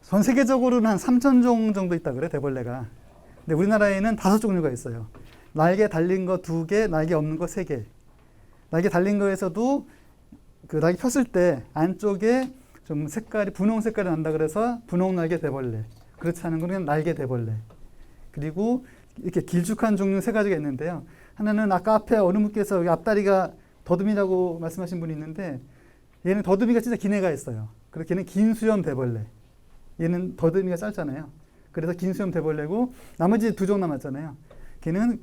전 세계적으로는 한 3,000종 정도 있다 그래, 대벌레가. 근데 우리나라에는 5종류가 있어요. 날개 달린 거 2개, 날개 없는 거 3개. 날개 달린 거에서도 그 날개 폈을 때 안쪽에 좀 색깔이 분홍 색깔이 난다 그래서 분홍 날개 대벌레. 그렇지 않은 건 그냥 날개 대벌레. 그리고 이렇게 길쭉한 종류 3가지가 있는데요. 하나는 아까 앞에 어느 분께서 여기 앞다리가 더듬이라고 말씀하신 분이 있는데, 얘는 더듬이가 진짜 긴 애가 있어요. 그래서 걔는 긴 수염 대벌레. 얘는 더듬이가 짧잖아요. 그래서 긴 수염 대벌레고, 나머지 2종 남았잖아요. 걔는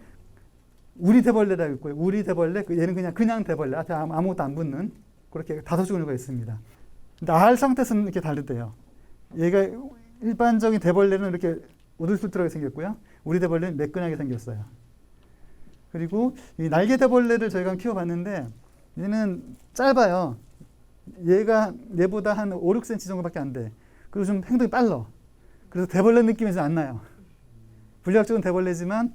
우리 대벌레라고 있고요. 우리 대벌레, 얘는 그냥 대벌레. 앞에 아무것도 안 붙는 그렇게 5종류가 있습니다. 근데 알 상태에서는 이렇게 다르대요. 얘가 일반적인 대벌레는 이렇게 오돌토돌하게 생겼고요. 우리 대벌레는 매끈하게 생겼어요. 그리고 이 날개 대벌레를 저희가 키워봤는데 얘는 짧아요. 얘보다 한 5, 6cm 정도밖에 안 돼. 그리고 좀 행동이 빨라. 그래서 대벌레 느낌이 좀 안 나요. 물리학적인 대벌레지만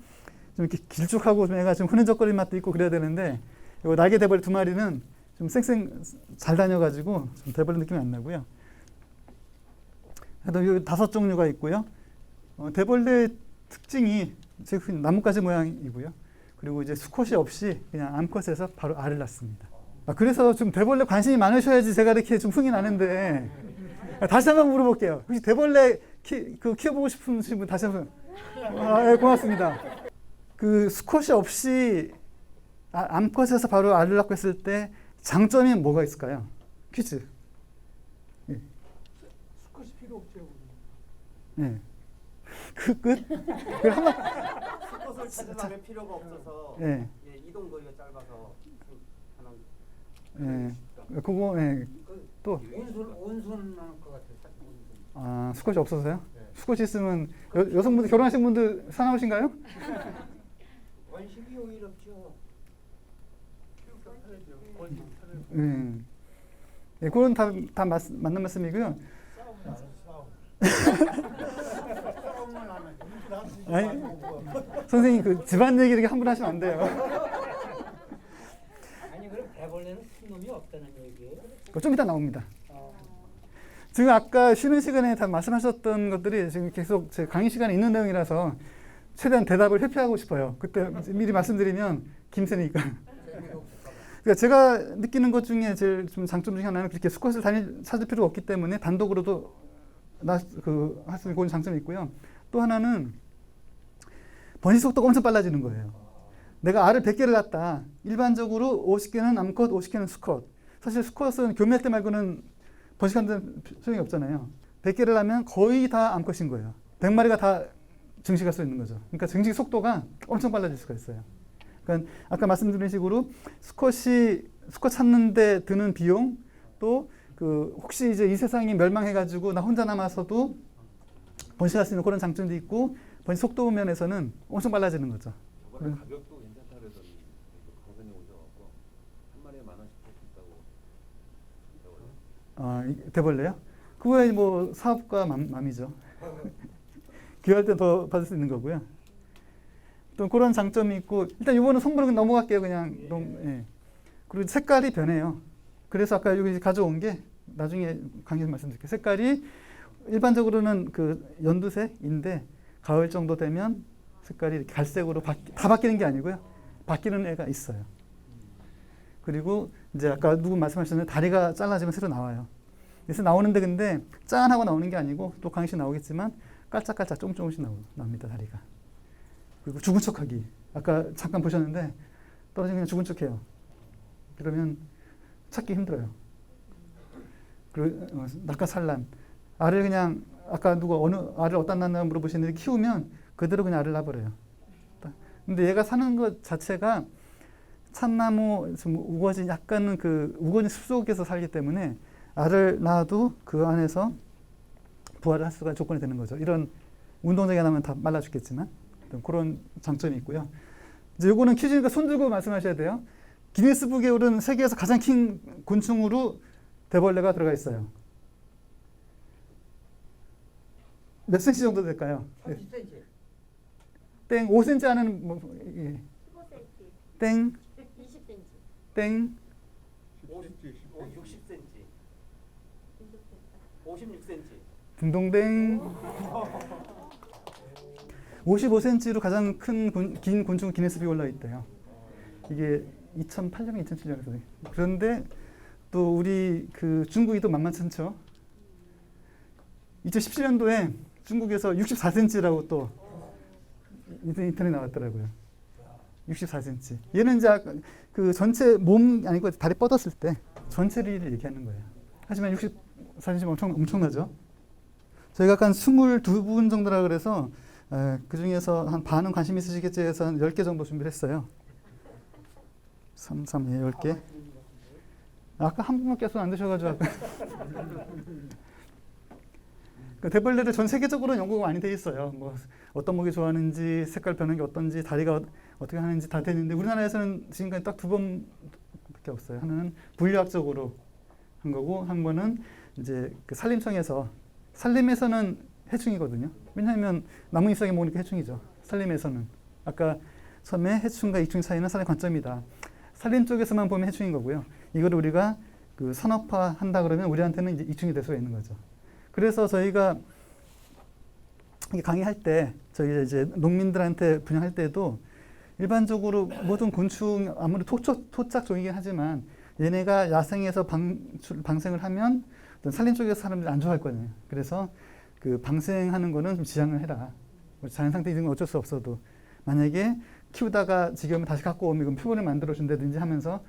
좀 이렇게 길쭉하고 좀 애가 좀 흐느적거리는 맛도 있고 그래야 되는데, 이 날개 대벌레 2마리는 좀 쌩쌩 잘 다녀가지고 좀 대벌레 느낌이 안 나고요. 하여튼 이 5종류가 있고요. 대벌레 특징이 나뭇가지 모양이고요. 그리고 이제 수컷이 없이 그냥 암컷에서 바로 알을 낳습니다. 그래서 좀 대벌레 관심이 많으셔야지 제가 이렇게 좀 흥이 나는데, 다시 한번 물어볼게요. 혹시 대벌레 키워보고 싶으신 분 다시 한번. 네, 고맙습니다. 그 수컷이 없이 암컷에서 바로 알을 낳고 했을 때 장점이 뭐가 있을까요? 퀴즈. 예. 수컷이 필요 없죠. 네. 끝? 수컷을 찾으려면 필요가 없어서 네. 예, 이동 거리가 짧아서 네. 그거 네. 또 온순한 것 같아요. 수컷이 없어서요? 네. 수컷이 있으면 여성분들 결혼하신 분들 사나우신가요? 원식이 오히려 없죠. 네, 그건 다 맞는 말씀이고요. 아니, 선생님 그 집안 얘기 이렇게 함부로 하시면 안 돼요. 아니 그럼 대벌레는 큰 놈이 없다는 얘기예요? 그거 좀 이따 나옵니다. 지금 아까 쉬는 시간에 다 말씀하셨던 것들이 지금 계속 제 강의 시간에 있는 내용이라서 최대한 대답을 회피하고 싶어요. 그때 미리 말씀드리면 김새니까. 그러니까 제가 느끼는 것 중에 제일 좀 장점 중에 하나는 그렇게 수컷을 찾을 필요가 없기 때문에 단독으로도 할 수 있는 장점이 있고요. 또 하나는 번식 속도가 엄청 빨라지는 거예요. 내가 알을 100개를 낳았다. 일반적으로 50개는 암컷, 50개는 수컷. 사실 수컷은 교미할 때 말고는 번식하는 데 소용이 없잖아요. 100개를 낳으면 거의 다 암컷인 거예요. 100마리가 다 증식할 수 있는 거죠. 그러니까 증식 속도가 엄청 빨라질 수가 있어요. 그러니까 아까 말씀드린 식으로 수컷 찾는 데 드는 비용, 또 혹시 이제 이 세상이 멸망해가지고 나 혼자 남아서도 번식할 수 있는 그런 장점도 있고, 번식 속도 면에서는 엄청 빨라지는 거죠. 이번에 가격도 괜찮다 그러더니 강사님 오셔갖고 한 마리에 10,000원씩 했다고. 대벌레요? 그거야 뭐 사업가 맘이죠. 귀할 때 더 받을 수 있는 거고요. 또 그런 장점이 있고, 일단 이거는 성분은 넘어갈게요. 그냥 예. 그리고 색깔이 변해요. 그래서 아까 여기 가져온 게 나중에 강의에서 말씀드릴게요. 색깔이 일반적으로는 그 연두색인데 가을 정도 되면 색깔이 이렇게 갈색으로 다 바뀌는 게 아니고요. 바뀌는 애가 있어요. 그리고 이제 아까 누구 말씀하셨는데 다리가 잘라지면 새로 나와요. 그래서 나오는데 근데 짠 하고 나오는 게 아니고 또 강의시 나오겠지만 깔짝깔짝 조금씩 나옵니다. 다리가. 그리고 죽은 척하기. 아까 잠깐 보셨는데 떨어지면 그냥 죽은 척해요. 그러면 찾기 힘들어요. 그리고 낙하산란. 알을 그냥 아까 어느 알을 어디다 낳나 물어보시는데 키우면 그대로 그냥 알을 낳아버려요. 근데 얘가 사는 것 자체가 참나무 좀 우거진 약간은 우거진 숲속에서 살기 때문에 알을 낳아도 그 안에서 부화를 할 수가 조건이 되는 거죠. 이런 운동장에 나면 다 말라 죽겠지만 그런 장점이 있고요. 이제 요거는 퀴즈니까 손 들고 말씀하셔야 돼요. 기네스북에 오른 세계에서 가장 큰 곤충으로 대벌레가 들어가 있어요. 몇 cm 정도 될까요? 30cm. 땡 5cm 하는 예. 15cm, 땡 20cm, 땡 60cm, 56cm. 딩동댕. 55cm로 가장 긴 곤충 기네스북에 올라 있대요. 이게 2008년, 2007년에서. 그런데 또 우리 그 중국이 또 만만치 않죠. 2017년도에 중국에서 64cm라고 또 인터넷에 나왔더라고요. 64cm. 얘는 이제 그 전체 몸 아니고 다리 뻗었을 때 전체를 얘기하는 거예요. 하지만 64cm 엄청나죠. 저희가 약간 22분 정도라 그래서 그 중에서 한 반은 관심 있으시겠지 해서 한 10개 정도 준비를 했어요. 3, 10개. 아까 한 분만 계속 안 드셔가지고 아까. 그 대벌레를 전 세계적으로 연구가 많이 돼 있어요. 뭐 어떤 목이 좋아하는지, 색깔 변하는 게 어떤지, 다리가 어떻게 하는지 다 되는데 우리나라에서는 지금까지 딱 2번밖에 없어요. 하나는 분류학적으로 한 거고, 한 번은 이제 그 산림에서는 해충이거든요. 왜냐하면 나무 잎사귀 먹으니까 해충이죠. 산림에서는. 아까 처음에 해충과 이충 사이는 산의 관점이다. 산림 쪽에서만 보면 해충인 거고요. 이걸 우리가 그 산업화 한다 그러면 우리한테는 이제 이충이 될 수가 있는 거죠. 그래서 저희가 강의할 때 저희 이제 농민들한테 분양할 때도 일반적으로 모든 곤충 아무리 토착종이긴 하지만 얘네가 야생에서 방생을 하면 산림 쪽에서 사람들이 안 좋아할 거예요. 그래서 그 방생하는 거는 좀 지양을 해라. 자연 상태 이런 건 어쩔 수 없어도 만약에 키우다가 지겨우면 다시 갖고 오면 이건 표본을 만들어 준다든지 하면서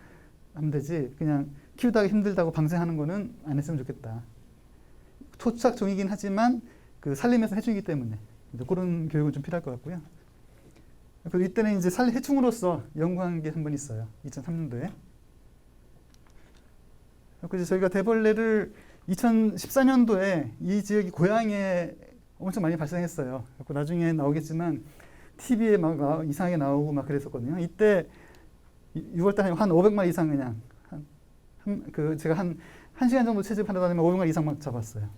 하면 되지. 그냥 키우다가 힘들다고 방생하는 거는 안 했으면 좋겠다. 토착종이긴 하지만 그 산림에서 해충이기 때문에 그런 교육은 좀 필요할 것 같고요. 그리고 이때는 이제 해충으로서 연구한 게 한 번 있어요. 2003년도에. 그래서 저희가 대벌레를 2014년도에 이 지역이 고향에 엄청 많이 발생했어요. 그래서 나중에 나오겠지만 TV에 막 이상하게 나오고 막 그랬었거든요. 이때 6월달에 한 500마리 이상 그냥 제가 한 1시간 정도 채집하다 다니면 500마리 이상 막 잡았어요.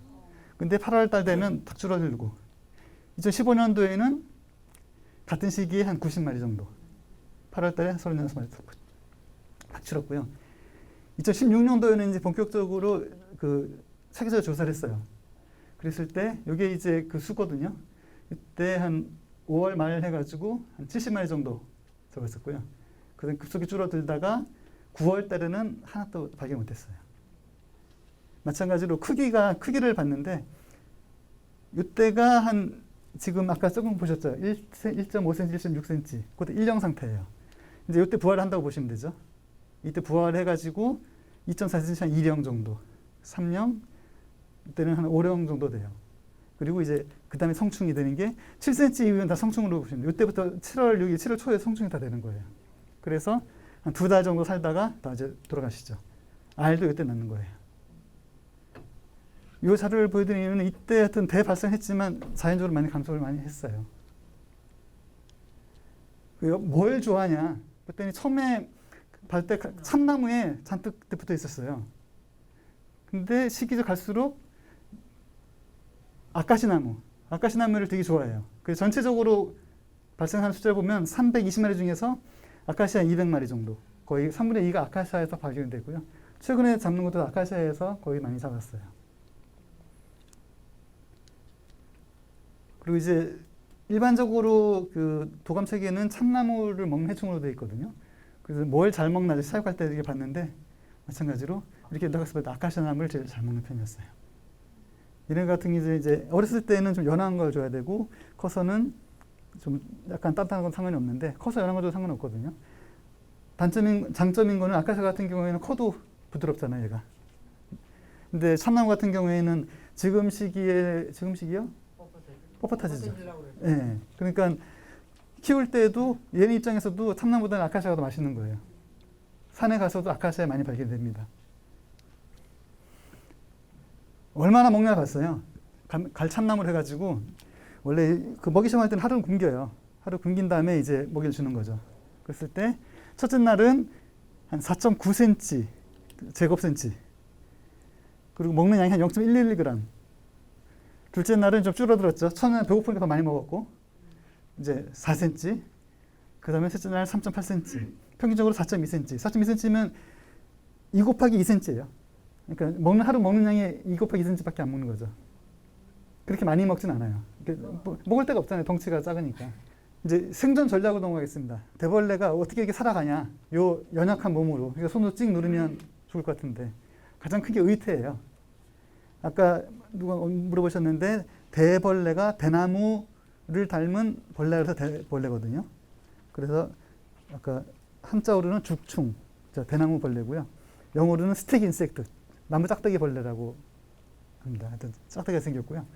근데 8월달 되면 탁 줄어들고 2015년도에는 같은 시기에 한 90마리 정도 8월달에 36마리 탁 줄었고요. 2016년도에는 이제 본격적으로 그 세계적으로 조사를 했어요. 그랬을 때 이게 이제 그 수거든요. 그때 한 5월 말 해가지고 한 70마리 정도 잡았었고요. 그다음 급속히 줄어들다가 9월 달에는 하나도 발견 못했어요. 마찬가지로 크기를 봤는데 이때가 한 지금 아까 조금 보셨죠? 1.5cm, 1.6cm. 그것도 일령 상태예요. 이제 이때 부활을 한다고 보시면 되죠. 이때 부활해가지고 2.4cm 한 2령 정도, 3령, 이때는 한 5령 정도 돼요. 그리고 이제 그 다음에 성충이 되는 게 7cm 이후는 다 성충으로 보시면 돼요. 이때부터 7월 6일, 7월 초에 성충이 다 되는 거예요. 그래서 한 2달 정도 살다가 다 이제 돌아가시죠. 알도 이때 낳는 거예요. 이 자료를 보여드리는 이유는 이때 하여튼 대발생했지만 자연적으로 많이 감소를 많이 했어요. 뭘 좋아하냐? 그랬더니 처음에 발 때 참나무에 잔뜩 붙어 있었어요. 근데 시기가 갈수록 아카시나무를 되게 좋아해요. 그래서 전체적으로 발생하는 숫자를 보면 320마리 중에서 아카시아 200마리 정도, 거의 3분의 2가 아카시아에서 발견되고요. 최근에 잡는 것도 아카시아에서 거의 많이 잡았어요. 그리고 이제 일반적으로 그 도감 체계는 참나무를 먹는 해충으로 되어 있거든요. 그래서 뭘 잘 먹나 사육할 때 이렇게 봤는데 마찬가지로 이렇게 나갔을 때 아카시아 나무를 제일 잘 먹는 편이었어요. 얘네 같은 게 이제 어렸을 때는 좀 연한 걸 줘야 되고 커서는 좀 약간 단단한 건 상관이 없는데 커서 연한 거 줘도 상관없거든요. 장점인 거는 아카시아 같은 경우에는 커도 부드럽잖아요, 얘가. 근데 참나무 같은 경우에는 지금 시기요? 뻣뻣하지죠. 예. 그러니까 키울 때도 얘네 입장에서도 참나무보다는 아카시아가 더 맛있는 거예요. 산에 가서도 아카시아 많이 발견됩니다. 얼마나 먹냐 봤어요. 갈 참나무를 해가지고 원래 그 먹이 시험할 때는 하루는 굶겨요. 하루 굶긴 다음에 이제 먹이를 주는 거죠. 그랬을 때 첫째 날은 한 4.9cm 제곱센치 그리고 먹는 양이 한 0.111g. 둘째 날은 좀 줄어들었죠. 첫날은 배고프니까 더 많이 먹었고 이제 4cm. 그 다음에 셋째 날 3.8cm. 평균적으로 4.2cm. 4.2cm면 2 곱하기 2cm예요. 그러니까 하루 먹는 양이 2 곱하기 2cm밖에 안 먹는 거죠. 그렇게 많이 먹진 않아요. 먹을 데가 없잖아요. 덩치가 작으니까. 이제 생존 전략으로 넘어가겠습니다. 대벌레가 어떻게 이렇게 살아가냐? 요 연약한 몸으로. 그러니까 손으로 찍 누르면 죽을 것 같은데 가장 큰 게 의태예요. 아까 누가 물어보셨는데 대벌레가 대나무를 닮은 벌레라서 대벌레거든요. 그래서 아까 한자어로는 죽충, 대나무 벌레고요. 영어로는 스틱 인섹트, 나무 짝대기 벌레라고 합니다. 하여튼 짝대기가 생겼고요.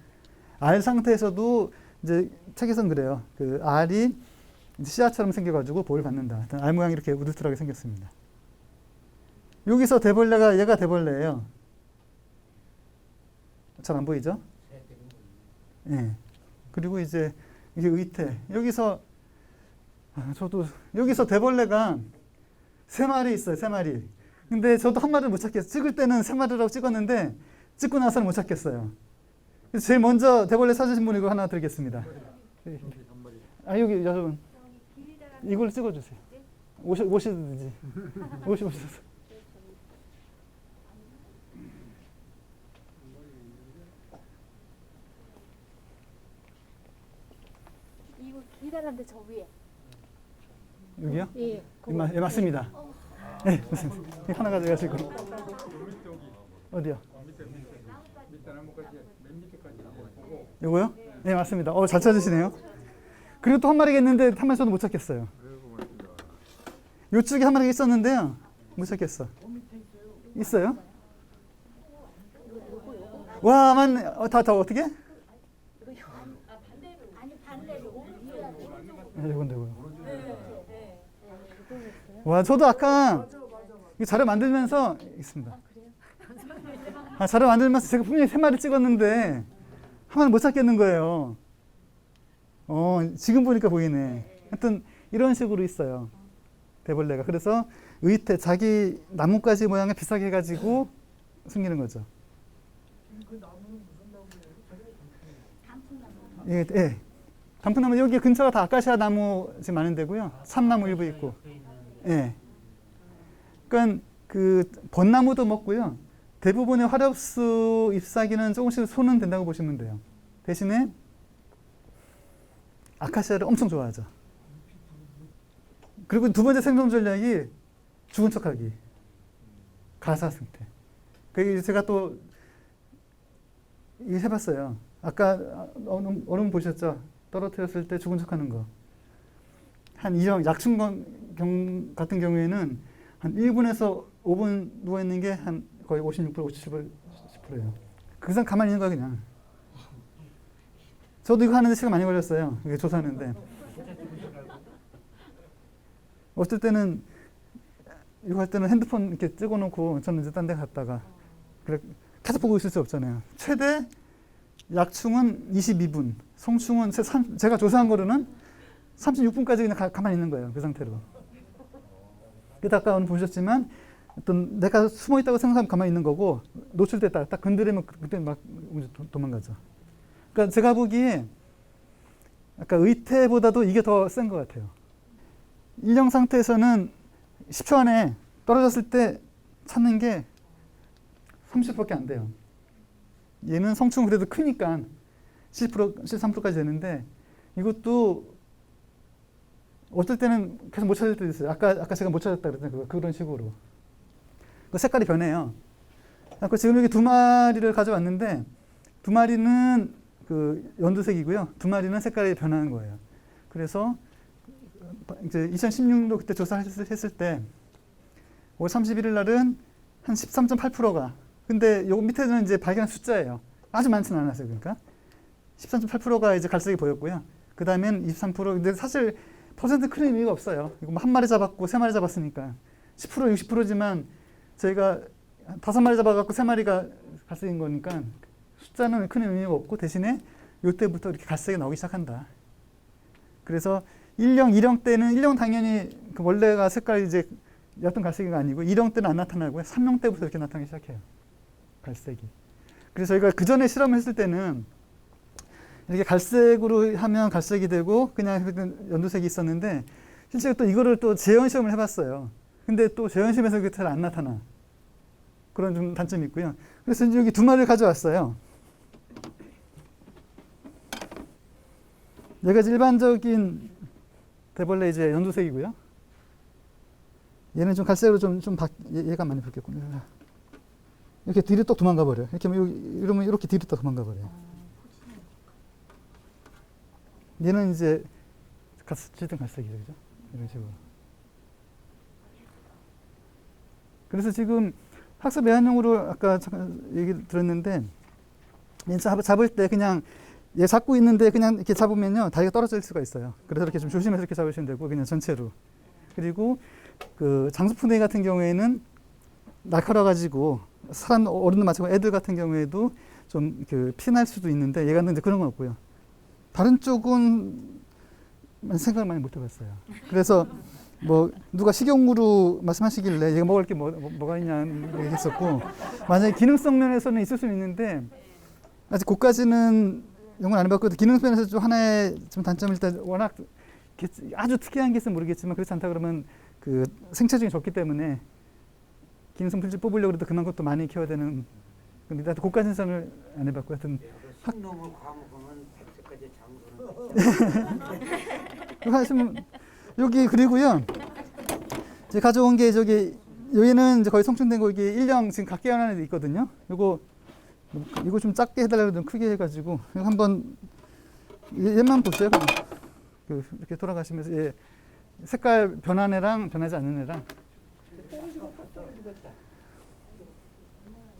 알 상태에서도 이제 책에서는 그래요. 그 알이 이제 씨앗처럼 생겨가지고 복을 받는다. 하여튼 알 모양이 이렇게 우두투하게 생겼습니다. 여기서 대벌레가 얘가 대벌레예요. 잘 안 보이죠? 예. 그리고 이제 이게 의태. 여기서 저도 여기서 대벌레가 3마리 있어요. 3마리. 근데 저도 한 마리를 못 찾겠어요. 찍을 때는 3마리라고 찍었는데 찍고 나서는 못 찾겠어요. 그래서 제일 먼저 대벌레 찾으신 분 이거 하나 드리겠습니다. 여기 여러분 이걸 찍어주세요. 오시든지 오셔서. 이거 기다란데 저 위에. 여기요? 예. 예, 맞습니다. 네, 맞습니다. 하나 가져가시고. 어디요? 요거요? 네, 맞습니다. 잘 찾으시네요. 그리고 또 한 마리가 있는데 한 마리 저도 못 찾겠어요. 요쪽에 한 마리가 있었는데요. 못 찾겠어. 있어요? 와, 맞네. 다 어떻게? 아니 반대로. 이건 되고요. 와, 저도 아까 이 자료 만들면서 있습니다. 자료 만들면서 제가 분명히 3마리 찍었는데 한 마리 못 찾겠는 거예요. 지금 보니까 보이네. 하여튼 이런 식으로 있어요. 대벌레가. 그래서 의태, 자기 나뭇가지 모양을 비싸게 해가지고 숨기는 거죠. 예, 예. 단풍나무 여기 근처가 다 아카시아 나무 지금 많은 데고요. 참나무 일부 있고. 예. 그러니까 그 벚나무도 먹고요. 대부분의 화렵수 잎사귀는 조금씩 손은 된다고 보시면 돼요. 대신에 아카시아를 엄청 좋아하죠. 그리고 두 번째 생존 전략이 죽은 척하기. 가사 상태. 그 제가 또 이거 해봤어요. 아까 어른 보셨죠? 떨어뜨렸을 때 죽은 척하는 거. 한 이런 약충 같은 경우에는 한 1분에서 5분 누워 있는 게 한 거의 56%, 57%예요. 그 이상 가만히 있는 거야 그냥. 저도 이거 하는데 시간 많이 걸렸어요. 이게 조사하는데. 어떨 때는 이거 할 때는 핸드폰 이렇게 찍어놓고 저는 이제 딴 데 갔다가 그래 계속 보고 있을 수 없잖아요. 최대 약충은 22분, 성충은 제가 조사한 거로는 36분까지 그냥 가만히 있는 거예요. 그 상태로. 그때 아까 오늘 보셨지만 어떤 내가 숨어 있다고 생각하면 가만히 있는 거고 노출됐다 딱 건드리면 그때 막 도망가죠. 그러니까 제가 보기에 아까 의태보다도 이게 더 센 것 같아요. 일령 상태에서는 10초 안에 떨어졌을 때 찾는 게 30%밖에 안 돼요. 얘는 성충은 그래도 크니까 10%, 13%까지 되는데 이것도 어떨 때는 계속 못 찾을 때도 있어요. 아까 제가 못 찾았다 그랬잖아요. 그런 식으로. 그 색깔이 변해요. 지금 여기 2마리를 가져왔는데 2마리는 그 연두색이고요. 2마리는 색깔이 변하는 거예요. 그래서 이제 2016년도 그때 조사했을 때 5월 31일 날은 한 13.8%가 근데 요 밑에는 이제 발견한 숫자예요. 아주 많지는 않았어요. 그러니까 13.8%가 이제 갈색이 보였고요. 그 다음엔 23%. 근데 사실 퍼센트 큰 의미가 없어요. 이거 뭐 한 마리 잡았고 3마리 잡았으니까 10% 60%지만 저희가 5마리 잡아갖고 3마리가 갈색인 거니까 숫자는 큰 의미가 없고 대신에 이때부터 이렇게 갈색이 나오기 시작한다. 그래서 1령, 2령 때는 1령 당연히 그 원래가 색깔이 이제 옅은 갈색이 아니고 2령 때는 안 나타나고요. 3령 때부터 이렇게 나타나기 시작해요. 갈색이. 그래서 저희가 그 전에 실험했을 때는 이렇게 갈색으로 하면 갈색이 되고 그냥 연두색이 있었는데 실제로 또 이거를 또 재현 시험을 해봤어요. 근데 또 재현 시험에서 그게 잘 안 나타나. 그런 좀 단점이 있고요. 그래서 여기 2마리를 가져왔어요. 여기가 일반적인 대벌레 이제 연두색이고요. 얘는 좀 갈색으로 얘가 많이 바뀌었군요. 이렇게 뒤로 또 도망가 버려요. 이렇게 이러면 이렇게 뒤로 또 도망가 버려요. 얘는 이제 짙은 갈색이죠, 그죠? 이런 식으로. 그래서 지금 학습 애완용으로 아까 잠깐 얘기 들었는데, 얘 잡을 때 그냥 얘 잡고 있는데 그냥 이렇게 잡으면요 다리가 떨어질 수가 있어요. 그래서 이렇게 좀 조심해서 이렇게 잡으시면 되고 그냥 전체로. 그리고 그 장수풍뎅이 같은 경우에는 날카로워가지고 사람 어른들 마찬가지고 애들 같은 경우에도 좀 그 피날 수도 있는데 얘가 이제 그런 건 없고요. 다른 쪽은 생각을 많이 못 해봤어요. 그래서 뭐 누가 식용으로 말씀하시길래 얘가 먹을 게 뭐가 있냐 얘기했었고, 만약에 기능성 면에서는 있을 수는 있는데 아직 그까지는 연구를 안 해봤거든요. 기능성 면에서 좀 하나의 좀 단점은 일단 워낙 아주 특이한 게 있으면 모르겠지만 그렇지 않다 그러면 그 생체중이 적기 때문에 기능성 품질 뽑으려고 해도 그만큼 또 많이 키워야 되는. 근데 나도 그까지는 생각을 안 해봤고 하여튼 놈을 과목하면 100세까지 장수는 하시면 여기 그리고요. 제가 가져온 게 여기는 이제 거의 성충된 거 이게 1령 지금 각기 하나 있거든요. 이거 좀 작게 해달라고 좀 크게 해가지고 한번 얘만 보세요. 이렇게 돌아가시면서 얘 색깔 변한 애랑 변하지 않는 애랑.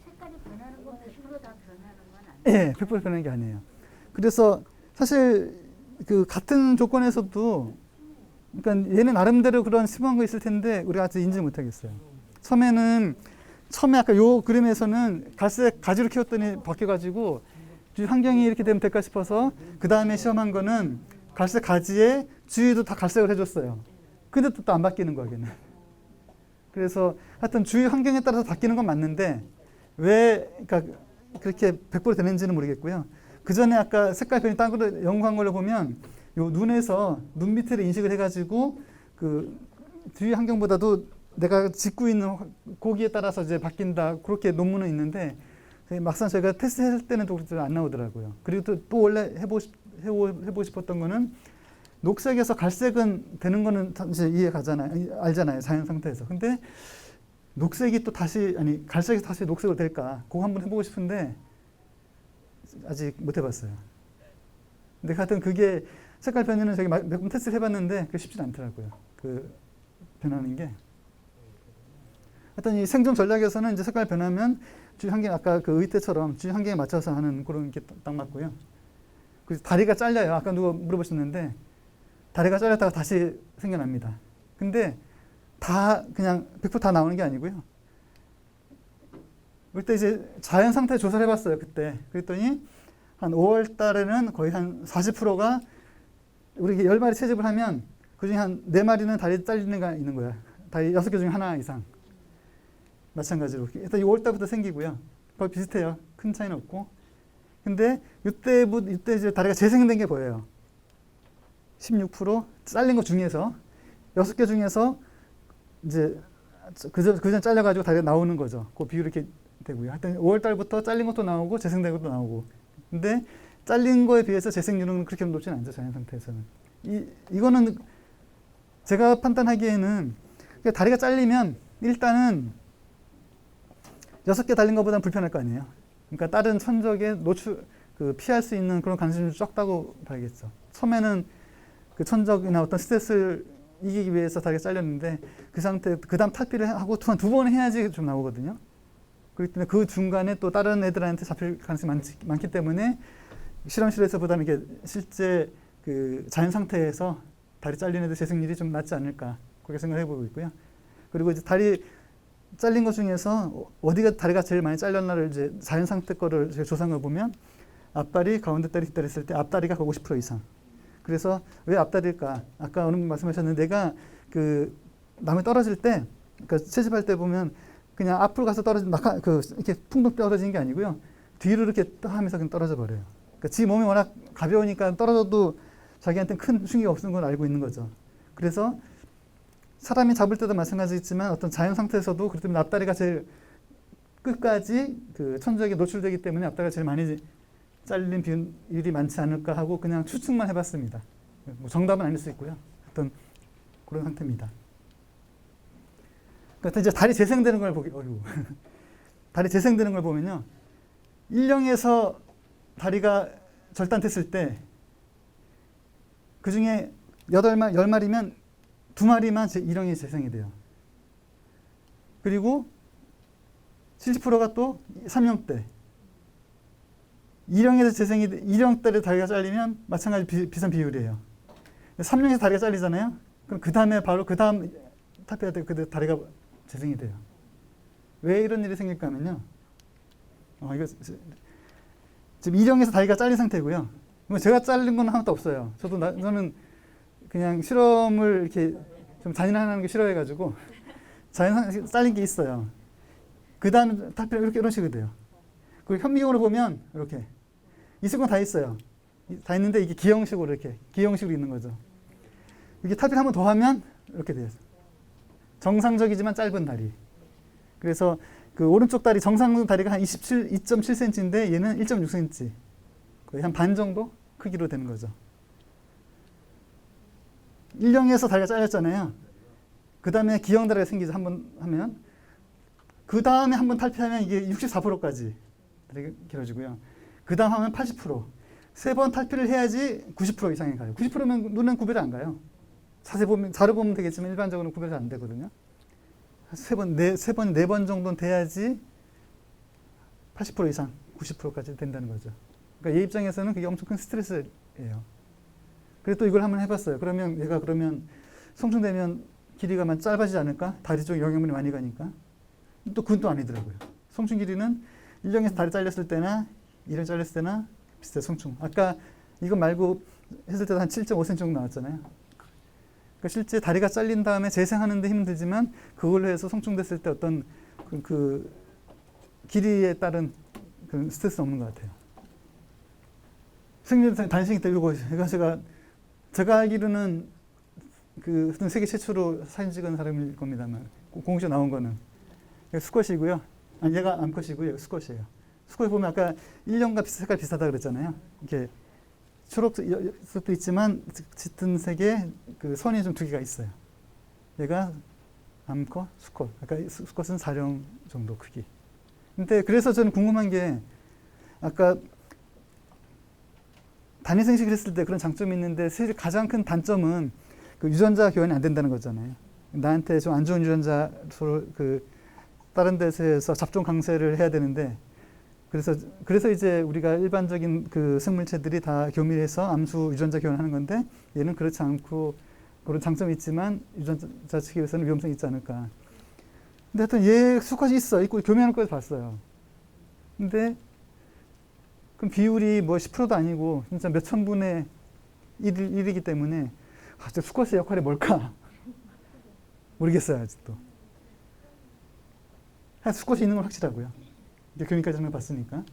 색깔이 변하는 건 100%다 변하는 건 아니에요. 예, 100% 변하는 게 아니에요. 그래서 사실 그 같은 조건에서도 그러니까 얘는 나름대로 그런 심한 거 있을 텐데 우리가 아직 인지 못하겠어요. 처음에 아까 요 그림에서는 갈색 가지로 키웠더니 바뀌어가지고 환경이 이렇게 되면 될까 싶어서 그 다음에 시험한 거는 갈색 가지에 주위도 다 갈색을 해줬어요. 근데 또 안 바뀌는 거야, 걔는. 그래서 하여튼 주위 환경에 따라서 바뀌는 건 맞는데 왜 그러니까 그렇게 100% 되는지는 모르겠고요. 그 전에 아까 색깔 변이 딴 걸로 연구한 걸로 보면 요 눈에서 눈 밑을 인식을 해가지고 그 주위 환경보다도 내가 짓고 있는 고기에 따라서 이제 바뀐다 그렇게 논문은 있는데 막상 저희가 테스트했을 때는 또 안 나오더라고요. 그리고 또 원래 해보고 싶었던 거는 녹색에서 갈색은 되는 거는 이제 이해 가잖아요, 알잖아요, 자연 상태에서. 근데 녹색이 또 다시 갈색이 다시 녹색으로 될까? 그거 한번 해보고 싶은데 아직 못 해봤어요. 근데 하여튼 그게 색깔 변이는 저기 몇 번 테스트를 해봤는데 그게 쉽지 않더라고요. 그 변하는 게. 하여튼 이 생존 전략에서는 이제 색깔 변하면 주위 환경 아까 그 의태처럼 주위 환경에 맞춰서 하는 그런 게 딱 맞고요. 그래서 다리가 잘려요. 아까 누가 물어보셨는데 다리가 잘렸다가 다시 생겨납니다. 근데 다 그냥 100% 나오는 게 아니고요. 그때 이제 자연 상태 조사를 해봤어요. 그때. 그랬더니 한 5월 달에는 거의 한 40%가 우리 10마리 채집을 하면 그중에 한 4마리는 다리 잘리는 게 있는 거야. 다리 6개 중에 하나 이상. 마찬가지로. 일단 5월 달부터 생기고요. 거의 비슷해요. 큰 차이는 없고. 근데 이때 이제 다리가 재생된 게 보여요. 16% 잘린 것 중에서 6개 중에서 이제 그전 잘려가지고 다리가 나오는 거죠. 그 비율이 이렇게 되고요. 하여튼 5월 달부터 잘린 것도 나오고 재생된 것도 나오고. 근데 잘린 거에 비해서 재생률은 그렇게 높지는 않죠, 자연 상태에서는. 이거는 제가 판단하기에는 다리가 잘리면 일단은 6개 달린 것보다는 불편할 거 아니에요. 그러니까 다른 천적에 피할 수 있는 그런 가능성이 적다고 봐야겠죠. 처음에는 그 천적이나 어떤 스트레스를 이기기 위해서 다리가 잘렸는데 그 상태 그 다음 탈피를 하고 한 2번 해야지 좀 나오거든요. 그렇기 때문에 그 중간에 또 다른 애들한테 잡힐 가능성이 많기 때문에 실험실에서보다는 이게 실제 그 자연 상태에서 다리 잘린 애들 재생률이 좀 낮지 않을까 그렇게 생각해보고 있고요. 그리고 이제 다리 잘린 것 중에서 어디가 다리가 제일 많이 잘렸나를 이제 자연 상태 거를 제가 조사한 걸 보면 앞다리, 가운데 다리, 뒷다리 했을 때 앞다리가 50% 이상. 그래서 왜 앞다리일까? 아까 어느 분 말씀하셨는데 내가 그 남에 떨어질 때, 그러니까 채집할 때 보면 그냥 앞으로 가서 이렇게 풍덩 떨어지는 게 아니고요. 뒤로 이렇게 하면서 그냥 떨어져 버려요. 그러니까 지 몸이 워낙 가벼우니까 떨어져도 자기한테는 큰 충격이 없는 걸 알고 있는 거죠. 그래서 사람이 잡을 때도 마찬가지겠지만 어떤 자연 상태에서도 그렇기 때문에 앞다리가 제일 끝까지 그 천적에 노출되기 때문에 앞다리가 제일 많이 잘린 비율이 많지 않을까 하고 그냥 추측만 해봤습니다. 뭐 정답은 아닐 수 있고요. 어떤 그런 상태입니다. 그러니까 이제 달이 재생되는 걸 보기 어려워. 달이 재생되는 걸 보면요. 일령에서 다리가 절단됐을 때 그 중에 10마리면 2마리만 일령이 재생이 돼요. 그리고 70%가 또 3령 때. 2령에서 재생이 2령 때에 다리가 잘리면 마찬가지 비슷한 비율이에요. 3령에서 다리가 잘리잖아요. 그럼 그 다음에 바로 그 다음 탑해야 돼. 그 다리가 재생이 돼요. 왜 이런 일이 생길까 하면요. 이거 지금 2령에서 다리가 잘린 상태고요. 뭐 제가 자른 건 하나도 없어요. 저는 그냥 실험을 이렇게 좀 잔인하는 게 싫어해가지고 자연상 잘린 게 있어요. 그 다음 탑이랑 이런 식으로 돼요. 그리고 현미경으로 보면 이렇게 있을 건 다 있어요. 다 있는데 이게 기형식으로 있는 거죠. 이게 탑을 한 번 더 하면 이렇게 돼요. 정상적이지만 짧은 다리. 그래서 그 오른쪽 다리 정상 다리가 한 2.7cm인데 얘는 1.6cm. 거의 한 반 정도 크기로 되는 거죠. 일령에서 다리가 잘렸잖아요. 그 다음에 기형 다리가 생기죠. 한번 하면. 그 다음에 한번 탈피하면 이게 64%까지 다리가 길어지고요. 그 다음 하면 80%. 3번 탈피를 해야지 90% 이상에 가요. 90%면 눈은 구별이 안 가요. 자료 보면 되겠지만 일반적으로는 구별이 안 되거든요. 네 번 정도는 돼야지 80% 이상, 90%까지 된다는 거죠. 그러니까 얘 입장에서는 그게 엄청 큰 스트레스예요. 그래서 또 이걸 한번 해봤어요. 그러면 얘가 성충되면 길이가 짧아지지 않을까? 다리 쪽에 영양분이 많이 가니까. 또 그건 또 아니더라고요. 성충 길이는 1령에서 다리 잘렸을 때나 2령 잘렸을 때나 비슷해요. 성충. 아까 이거 말고 했을 때도 한 7.5cm 정도 나왔잖아요. 그러니까 실제 다리가 잘린 다음에 재생하는데 힘들지만 그걸로 해서 성충됐을 때 어떤 그 길이에 따른 그 스트레스는 없는 것 같아요. 생리 단식이 때 이거 제가 알기로는 그 세계 최초로 사진 찍은 사람일 겁니다만 공식 나온 거는 수컷이고요. 아니 얘가 암컷이고요. 수컷이에요. 수컷 보면 아까 1년과 색깔 비슷하다 그랬잖아요. 이렇게 초록색도 있지만 짙은 색의 그 선이 좀 2개가 있어요. 얘가 암컷, 수컷. 아까 수컷은 4령 정도 크기. 근데 그래서 저는 궁금한 게 아까 단위 생식을 했을 때 그런 장점이 있는데 사실 가장 큰 단점은 그 유전자 교환이 안 된다는 거잖아요. 나한테 좀 안 좋은 유전자 다른 데서 잡종 강세를 해야 되는데 그래서 이제 우리가 일반적인 그 생물체들이 다 교미해서 암수 유전자 교환하는 건데 얘는 그렇지 않고 그런 장점이 있지만 유전자 측에서는 위험성이 있지 않을까. 근데 하여튼 얘 수컷이 있고 교미하는 거에서 봤어요. 근데 그럼 비율이 뭐 10%도 아니고 진짜 몇 천분의 1이기 때문에 수컷의 역할이 뭘까? 모르겠어요, 아직도. 수컷이 있는 건 확실하고요. 교미까지는 봤으니까.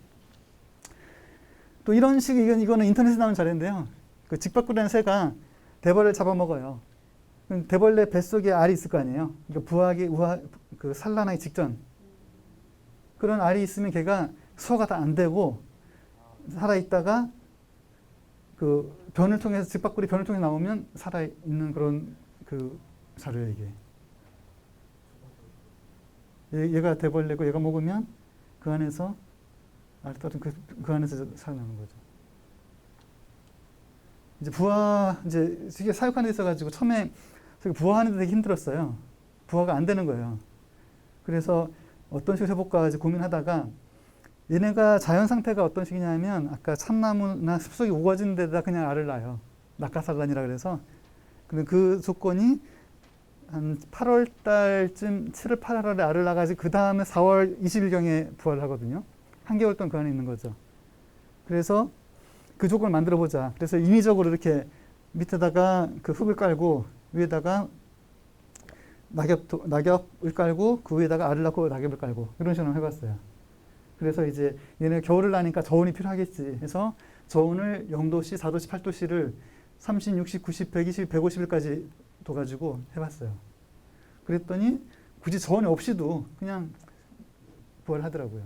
또 이런 이거는 인터넷에 나온 자료인데요. 그 직박구라는 새가 대벌을 잡아먹어요. 그럼 대벌레 뱃속에 알이 있을 거 아니에요. 그러니까 산란하기 직전. 그런 알이 있으면 걔가 소화가 다 안 되고 살아있다가 그 변을 통해서 직박구리 변을 통해 나오면 살아있는 그런 그 자료예요, 이게. 얘가 대벌레고 얘가 먹으면 그 안에서 그 안에서 살아나는 거죠. 이제 이게 사육하는 데 있어가지고 처음에 부화하는 데 되게 힘들었어요. 부화가 안 되는 거예요. 그래서 어떤 식으로 해볼까 고민하다가 얘네가 자연 상태가 어떤 식이냐면 아까 참나무나 숲속에 우거진 데다 그냥 알을 낳아요. 낙하산란이라 그래서. 근데 그 조건이 한 8월 달쯤 7월 8월에 알을 낳아가지고 그 다음에 4월 20일경에 부화를 하거든요. 한개월 동안 그 안에 있는 거죠. 그래서 그 조건을 만들어 보자. 그래서 인위적으로 이렇게 밑에다가 그 흙을 깔고 위에다가 낙엽을 깔고 그 위에다가 알을 낳고 낙엽을 깔고 이런 식으로 해봤어요. 그래서 이제 얘네가 겨울을 나니까 저온이 필요하겠지 해서 저온을 0도씨, 4도씨, 8도씨를 30, 60, 90, 120, 150일까지 둬가지고 해봤어요. 그랬더니 굳이 저온이 없이도 그냥 부화를 하더라고요.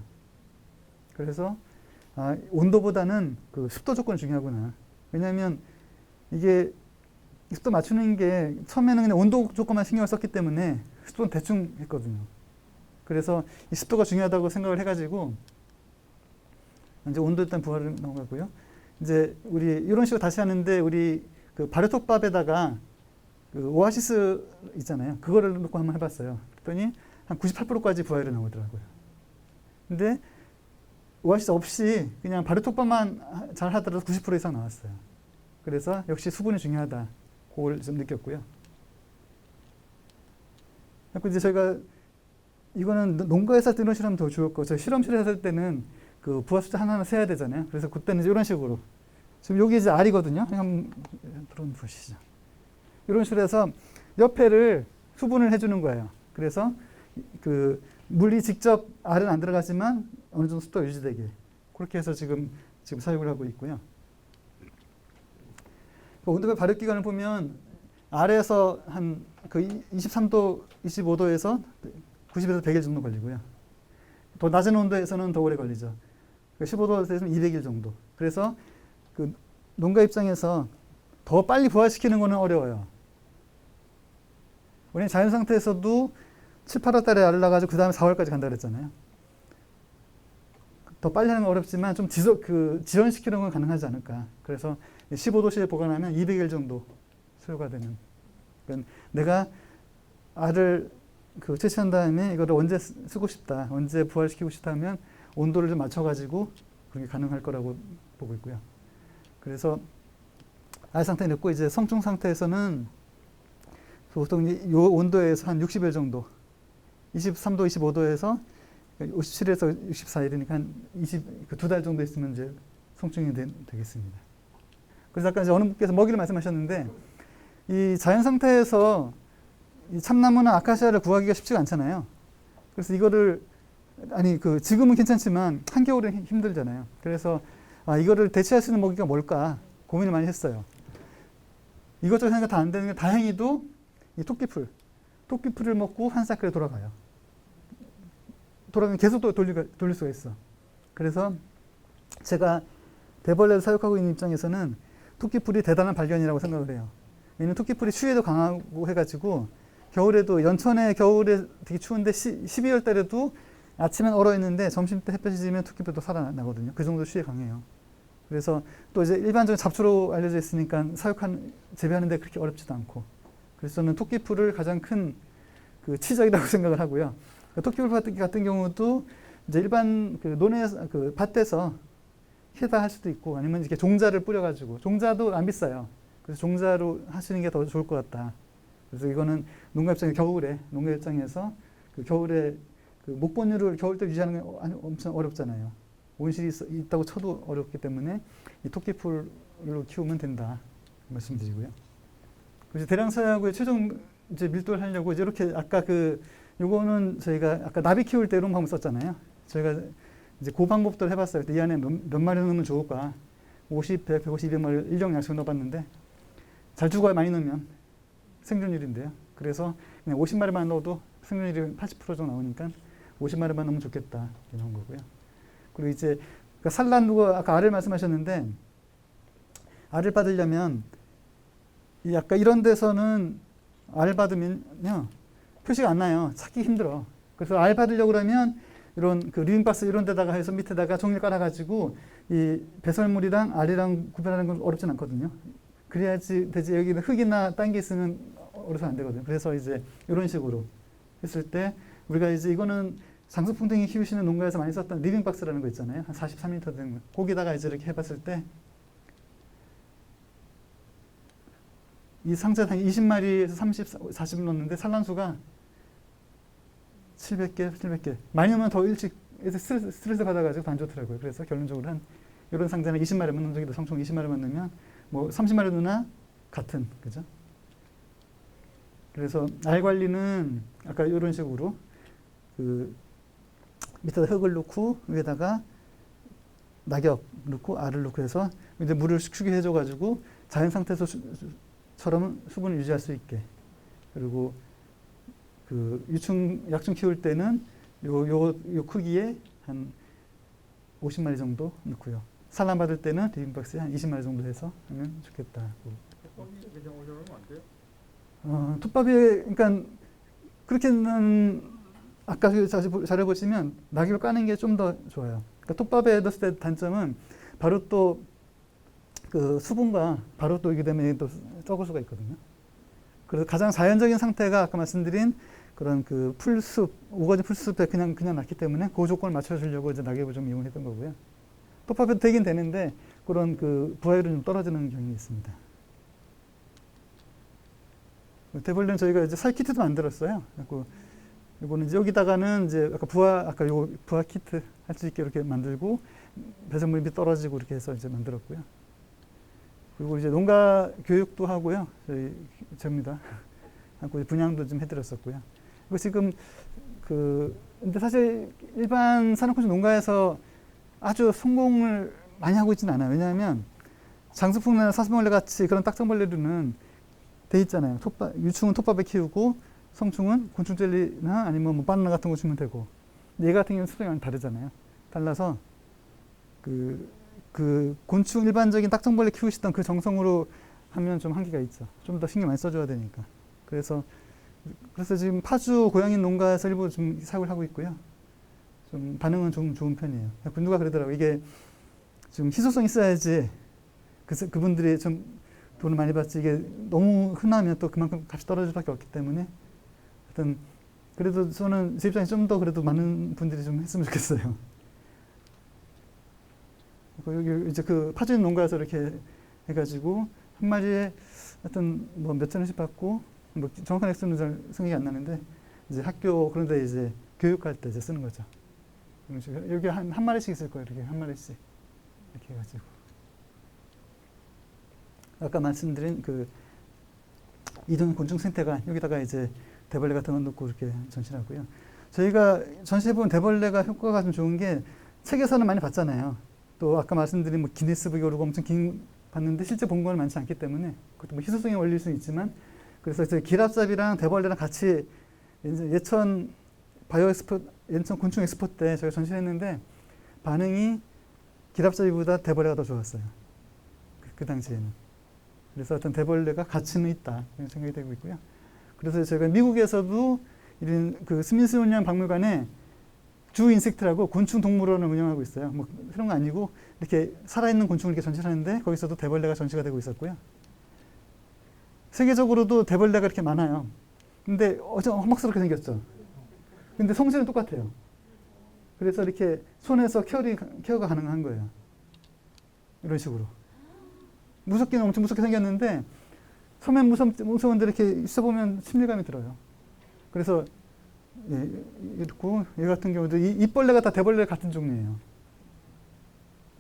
그래서 온도보다는 그 습도 조건이 중요하구나. 왜냐하면 이게 습도 맞추는 게 처음에는 그냥 온도 조건만 신경을 썼기 때문에 습도는 대충 했거든요. 그래서 이 습도가 중요하다고 생각을 해가지고 이제 온도 일단 부하를 넘어가고요. 이제 우리 이런 식으로 다시 하는데 우리 그 발효톱밥에다가 그 오아시스 있잖아요. 그거를 놓고 한번 해봤어요. 그랬더니 한 98%까지 부하율이 나오더라고요. 근데 오아시스 없이 그냥 발효톱밥만 잘 하더라도 90% 이상 나왔어요. 그래서 역시 수분이 중요하다. 그걸 좀 느꼈고요. 그리고 이제 저희가 이거는 농가에서 할 때 이런 실험이 더 좋을 거고, 저희 실험실에서 할 때는 그 부하 숫자 하나하나 세야 되잖아요. 그래서 그때는 이제 이런 식으로. 지금 여기 이제 R이거든요. 한번 들어온 보시죠. 이런 식으로 해서 옆에를 수분을 해주는 거예요. 그래서 그 물이 직접 R은 안 들어가지만 어느 정도 습도가 유지되게. 그렇게 해서 지금 사용을 하고 있고요. 온도별 발효 기간을 보면 R에서 한 그 23도, 25도에서 90에서 100일 정도 걸리고요. 더 낮은 온도에서는 더 오래 걸리죠. 15도에서는 200일 정도. 그래서 그 농가 입장에서 더 빨리 부화시키는 거는 어려워요. 왜냐면 자연 상태에서도 7, 8월 달에 알을 낳아가지고 그 다음에 4월까지 간다 그랬잖아요. 더 빨리 하는 건 어렵지만 좀 지연시키는 건 가능하지 않을까. 그래서 15도씨에 보관하면 200일 정도 소요가 되는. 그러니까 내가 알을 채취한 다음에 이거를 언제 쓰고 싶다, 언제 부활시키고 싶다 하면 온도를 좀 맞춰가지고 그게 가능할 거라고 보고 있고요. 그래서 알 상태에 넣고 이제 성충 상태에서는 보통 이 온도에서 한 60일 정도, 23도, 25도에서 57에서 64일이니까 한 2달 정도 있으면 이제 성충이 되겠습니다. 그래서 아까 이제 어느 분께서 먹이를 말씀하셨는데, 이 자연 상태에서 이 참나무나 아카시아를 구하기가 쉽지가 않잖아요. 그래서 이거를 지금은 괜찮지만 한겨울엔 힘들잖아요. 그래서 이거를 대체할 수 있는 먹이가 뭘까 고민을 많이 했어요. 이것저것 생각 다 안 되는 게 다행히도 이 토끼풀을 먹고 한 사이클에 돌아가요. 돌아가면 계속 또 돌릴 수가 있어. 그래서 제가 대벌레를 사육하고 있는 입장에서는 토끼풀이 대단한 발견이라고 생각을 해요. 왜냐면 토끼풀이 추위에도 강하고 해가지고 겨울에도 연천에 겨울에 되게 추운데 12월 달에도 아침엔 얼어 있는데 점심 때 햇볕이 지면 토끼풀도 살아나거든요. 그 정도 추위에 강해요. 그래서 또 이제 일반적인 잡초로 알려져 있으니까 재배하는데 그렇게 어렵지도 않고. 그래서 저는 토끼풀을 가장 큰 그 치적이라고 생각을 하고요. 토끼풀 같은 경우도 이제 일반 그 논에 그 밭에서 해다 할 수도 있고, 아니면 이렇게 종자를 뿌려가지고, 종자도 안 비싸요. 그래서 종자로 하시는 게 더 좋을 것 같다. 그래서 이거는 농가 입장에서 그 겨울에 그 목본율을 겨울 때 유지하는 게 엄청 어렵잖아요. 온실이 있다고 쳐도 어렵기 때문에 이 토끼풀로 키우면 된다 말씀드리고요. 그래서 대량 사육의 최종 이제 밀도를 하려고 이제 이렇게 아까 요거는 저희가 아까 나비 키울 때 이런 방법 썼잖아요. 저희가 이제 그 방법도 해봤어요. 이 안에 몇 마리 넣으면 좋을까? 50, 100, 150, 200마리 인력 양식 넣어봤는데 잘 죽어야 많이 넣으면 생존율인데요. 그래서 그냥 50마리만 넣어도 생존율이 80% 정도 나오니까 50마리만 넣으면 좋겠다 이런 거고요. 그리고 이제 산란도가 아까 알을 말씀하셨는데, 알을 받으려면 이 아까 이런 데서는 알 받으면요 표시가 안 나요. 찾기 힘들어. 그래서 알 받으려고 그러면 이런 그 리빙박스 이런 데다가 해서 밑에다가 종이를 깔아가지고 이 배설물이랑 알이랑 구별하는 건 어렵진 않거든요. 그래야지 되지. 여기는 흙이나 딴 게 있으면 어려서 안 되거든요. 그래서 이제 이런 식으로 했을 때 우리가 이제 이거는 장수풍뎅이 키우시는 농가에서 많이 썼던 리빙박스라는 거 있잖아요. 한 43m 되는 거. 거기다가 이제 이렇게 해봤을 때 이 상자 한 20마리에서 30, 40 넣었는데 산란수가 700개. 많이 넣으면 더 일찍 스트레스 받아가지고 더 안 좋더라고요. 그래서 결론적으로 한 이런 상자는 20마리만 넣는 적이다. 성총 20마리만 넣으면 뭐 30마리 넣으나 같은, 그죠? 그래서 알 관리는 아까 이런 식으로 그 밑에다 흙을 넣고 위에다가 낙엽 넣고 알을 넣고 해서 이제 물을 축축이 해줘가지고 자연 상태에서처럼 수분을 유지할 수 있게. 그리고 그 약충 키울 때는 요 크기에 한 50마리 정도 넣고요. 산란 받을 때는 리빙박스에 한 20마리 정도 해서 하면 좋겠다. 톱밥이 그러니까 그렇게는 아까 그 자료 보시면 낙엽을 까는 게 좀 더 좋아요. 그러니까 톱밥에 넣었을 때 단점은 바로 또 그 수분과 바로 또 이게 되면 또 썩을 수가 있거든요. 그래서 가장 자연적인 상태가 아까 말씀드린 그런 그 풀숲, 우거진 풀숲에 그냥 놨기 때문에 그 조건을 맞춰주려고 이제 낙엽을 좀 이용했던 거고요. 톱밥에도 되긴 되는데 그런 그 부하율은 좀 떨어지는 경향이 있습니다. 대벌레는 저희가 이제 살 키트도 만들었어요. 그리고 이거는 이제 여기다가는 이제 아까 요 부하 키트 할 수 있게 이렇게 만들고 배설물이 밑 떨어지고 이렇게 해서 이제 만들었고요. 그리고 이제 농가 교육도 하고요. 저희 접니다. 하고 분양도 좀 해드렸었고요. 그리고 지금 근데 사실 일반 산업군주 농가에서 아주 성공을 많이 하고 있지는 않아요. 왜냐하면 장수풍이나 사슴벌레 같이 그런 딱정벌레류는 돼 있잖아요. 유충은 톱밥에 키우고 성충은 곤충젤리나 아니면 뭐 바나나 같은 거 주면 되고. 얘 같은 경우는 수명이 다르잖아요. 달라서 그 곤충 일반적인 딱정벌레 키우시던 그 정성으로 하면 좀 한계가 있죠. 좀 더 신경 많이 써줘야 되니까. 그래서 지금 파주 고양이 농가에서 일부 좀 사육을 하고 있고요. 좀 반응은 좀 좋은 편이에요. 누가 그러더라고요. 이게 좀 희소성이 있어야지 그분들이 좀 돈을 많이 받지 이게 너무 흔하면 또 그만큼 값이 떨어질 수밖에 없기 때문에 하여튼 그래도 저는 제 입장에서 좀 더 그래도 많은 분들이 좀 했으면 좋겠어요. 여기 이제 그 파주 농가에서 이렇게 해가지고 한 마리에 하여튼 뭐 몇천 원씩 받고 뭐 정확한 액수는 잘 생각이 안 나는데 이제 학교 그런데 이제 교육할 때 이제 쓰는 거죠. 여기 한 마리씩 있을 거예요. 이렇게 한 마리씩 이렇게 해가지고 아까 말씀드린 그 이동 곤충생태관 여기다가 이제 대벌레 같은 거 넣고 이렇게 전시를 하고요. 저희가 전시해 본 대벌레가 효과가 좀 좋은 게 책에서는 많이 봤잖아요. 또 아까 말씀드린 뭐 기네스북에 오르고 엄청 긴 봤는데 실제 본 건 많지 않기 때문에 그것도 뭐 희소성이 원리일 수는 있지만 그래서 저희 기랍잡이랑 대벌레랑 같이 예천 곤충 엑스포 때 저희가 전시했는데 반응이 기랍잡이보다 대벌레가 더 좋았어요. 그 당시에는. 그래서 어떤 대벌레가 가치는 있다 이런 생각이 되고 있고요. 그래서 저희가 미국에서도 이런 그 스미소니언 박물관에 주 인섹트라고 곤충 동물원을 운영하고 있어요. 뭐 그런 거 아니고 이렇게 살아있는 곤충을 이렇게 전시를 하는데 거기서도 대벌레가 전시가 되고 있었고요. 세계적으로도 대벌레가 이렇게 많아요. 근데 험악스럽게 생겼죠. 근데 성질은 똑같아요. 그래서 이렇게 손에서 케어가 가능한 거예요. 이런 식으로. 무섭기는 엄청 무섭게 생겼는데 처음엔 무서운데 이렇게 있어보면 친밀감이 들어요. 그래서 이렇고 얘 같은 경우도 이 입벌레가 다 대벌레 같은 종류예요.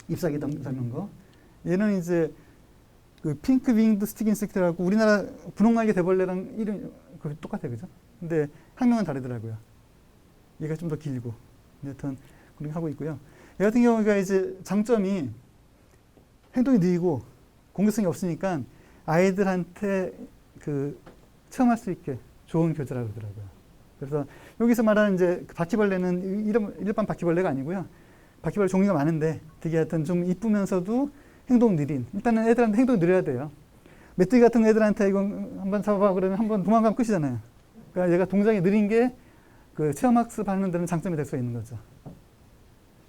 잎사귀 닮은 거. 얘는 이제 그 핑크 윙드 스틱 인섹트라고 우리나라 분홍날개 대벌레랑 이름 똑같아요, 그죠? 근데 학명은 다르더라고요. 얘가 좀 더 길고 여튼 그렇게 하고 있고요. 얘 같은 경우가 이제 장점이 행동이 느리고 공격성이 없으니까 아이들한테 그 체험할 수 있게 좋은 교재라고 그러더라고요. 그래서 여기서 말하는 이제 바퀴벌레는 일반 바퀴벌레가 아니고요. 바퀴벌레 종류가 많은데 되게 하여튼 좀 이쁘면서도 행동 느린. 일단은 애들한테 행동이 느려야 돼요. 메뚜기 같은 애들한테 이거 한번 잡아봐 그러면 한번 도망가면 끝이잖아요. 그러니까 얘가 동작이 느린 게 그 체험학습 하는 데는 장점이 될 수 있는 거죠.